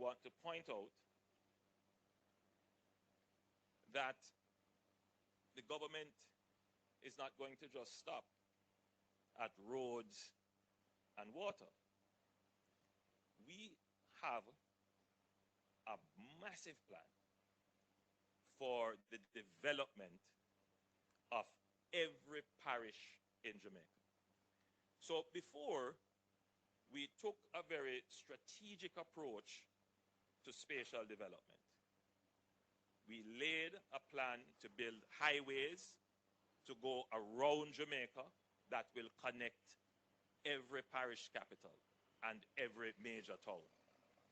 want to point out that the government is not going to just stop at roads and water. We have a massive plan for the development of every parish in Jamaica. So before, we took a very strategic approach to spatial development. We laid a plan to build highways to go around Jamaica that will connect every parish capital and every major town.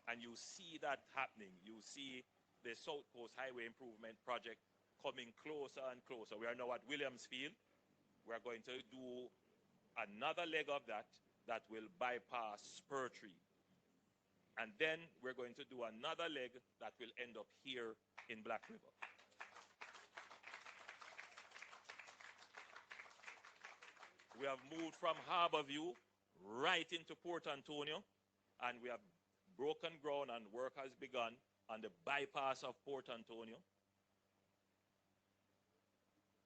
And you see that happening. You see the South Coast Highway Improvement Project coming closer and closer. We are now at Williamsfield. We are going to do another leg of that that will bypass Spur Tree. And then we're going to do another leg that will end up here in Black River. We have moved from Harborview right into Port Antonio, and we have broken ground and work has begun on the bypass of Port Antonio.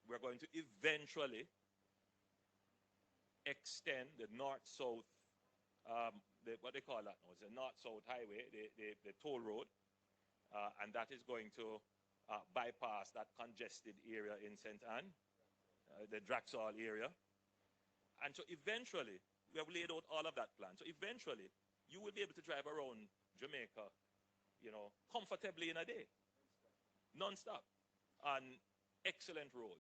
We're going to eventually extend the north-south, what they call that now, it's a north-south highway, the toll road, and that is going to bypass that congested area in St. Anne, the Draxall area. And so eventually, we have laid out all of that plan. So eventually, you will be able to drive around Jamaica, you know, comfortably in a day, non-stop, on excellent roads.